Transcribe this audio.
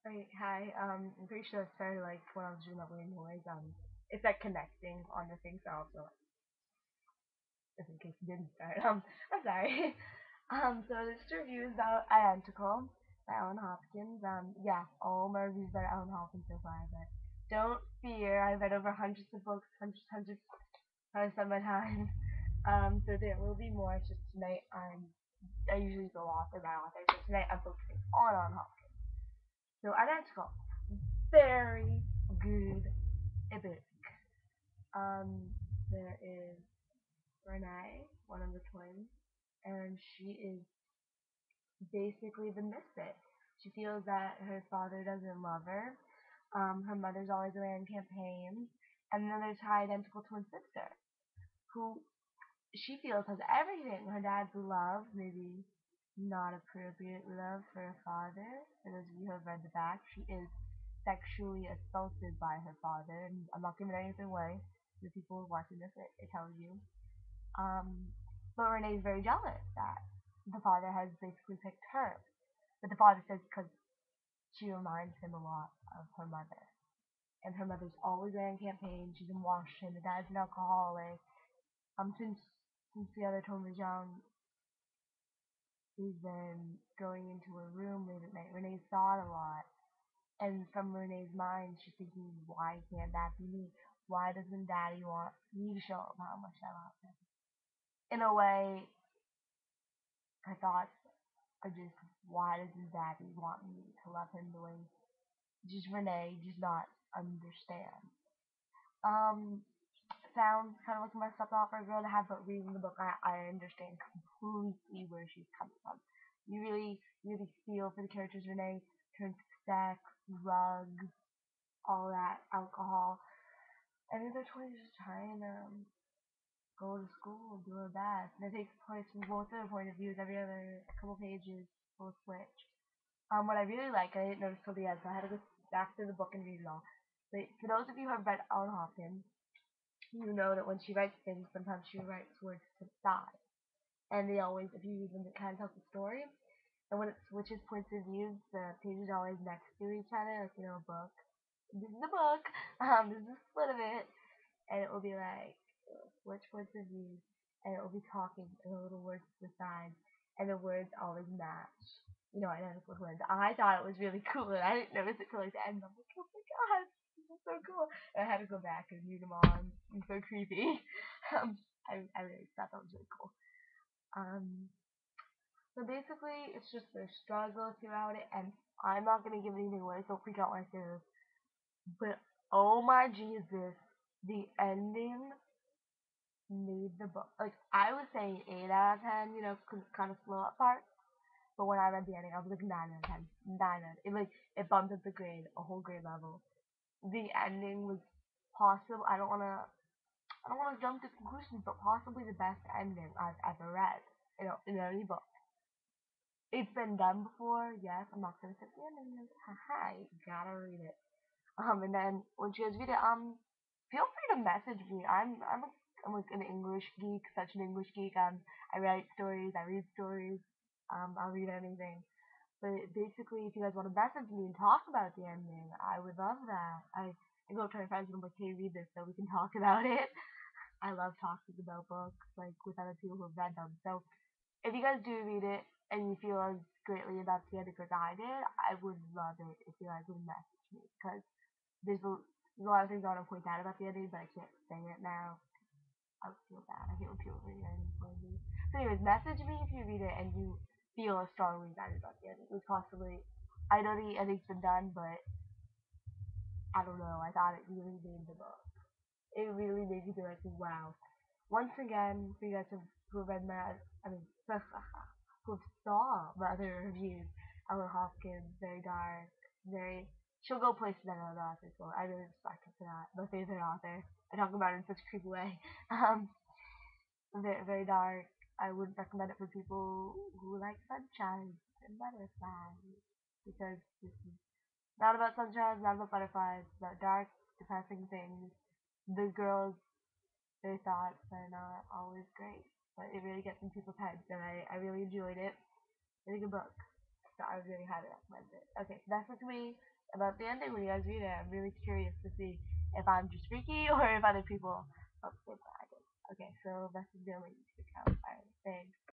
Right, hi. I'm pretty sure it started like when I was doing that weird noise. It's like connecting on the thing, so also just in case it didn't start. I'm sorry. So this review is about Identical by Alan Hopkins. Yeah, all my reviews are Alan Hopkins so far, but don't fear. I've read over hundreds of books, hundreds of my time. So there will be more. It's just tonight I usually go author by author, so tonight I'm focusing on Alan Hopkins. So Identical, very good book. Um, there is Renee, one of the twins, and she is basically the misfit. She feels that her father doesn't love her. Her mother's always away on campaigns, and then there's her identical twin sister, who she feels has everything. Her dad's love, maybe not appropriate love for her father. For those of you who have read the back, she is sexually assaulted by her father, and I'm not giving anything away. The people watching this, it tells you. But Renee's very jealous that the father has basically picked her. But the father says because she reminds him a lot of her mother. And her mother's always there on campaign. She's in Washington. The dad's an alcoholic. Since the other twin was young, he's been going into her room late at night. Renee's thought a lot. And from Renee's mind, she's thinking, why can't that be me? Why doesn't daddy want me to show him how much I love him? In a way, her thoughts are just, why doesn't daddy want me to love him the way just Renee does not understand? Um, Sounds kind of like a messed up thought for a girl to have, but reading the book, I understand completely where she's coming from. You really feel for the characters. Renee turns to sex, drugs, all that, alcohol, and the other 20 is just trying to go to school and do her best. And it takes place from both their point of views. Every other couple pages will switch. What I really like, I didn't notice till the end, so I had to go back to the book and read it all. But for those of you who have read Ellen Hopkins, you know that when she writes things, sometimes she writes words to the side. And they always, if you use them, it kind of tells the story. And when it switches points of view, the pages are always next to each other, like, a book. This is the book, this is the split of it, and it will be like, switch points of view, and it will be talking, and the little words to the side, and the words always match. Identical twins. I thought it was really cool, and I didn't notice it till like the end. I'm like, oh my god, this is so cool. And I had to go back and read them all. I'm so creepy. Um, I really thought that was really cool. Um, so basically, it's just their struggle throughout it, and I'm not gonna give anything away, so don't freak out when I say this. But oh my Jesus, the ending made the book. Like I was saying 8 out of 10, cause it's kind of slow at parts. But when I read the ending, I was like 9 out of 10. 9 out. It it bumped up the grade a whole grade level. The ending was possible. I don't wanna jump to conclusions, but possibly the best ending I've ever read. In any book. It's been done before. Yes, I'm not gonna say the ending. Haha, you gotta read it. And then when you guys read it, feel free to message me. I'm like an English geek, such an English geek. I write stories, I read stories. I'll read anything. But basically, if you guys want to message me and talk about the ending, I would love that. I go up to my friends and I'm like, hey, read this so we can talk about it. I love talking about books, like, with other people who have read them. So if you guys do read it and you feel as greatly about the ending as I did, I would love it if you guys would message me. Because there's a lot of things I want to point out about the ending, but I can't say it now. I would feel bad. I hate when people read endings for me. So anyways, message me if you read it and you feel as strongly about the ending. It was possibly, I know the ending's been done, but I don't know. I thought it really made the book. It really made me be like, wow. Once again, for you guys who read my, I mean, who saw my other reviews, Ella Hopkins, very dark, very, she'll go places that other authors will. I really respect her for that. My favorite author. I talk about her in such a creepy way. Um, very dark. I wouldn't recommend it for people who like sunshine and butterflies, because this is not about sunshine, not about butterflies, it's about dark, depressing things. The girls, their thoughts are not always great, but it really gets in people's heads, and I really enjoyed it. Really good book. So I really highly recommend it. Okay, so that's it to me about the ending. When you guys read it, I'm really curious to see if I'm just freaky or if other people felt the same way I did. Okay, so that's the only YouTube account. Alright, thanks.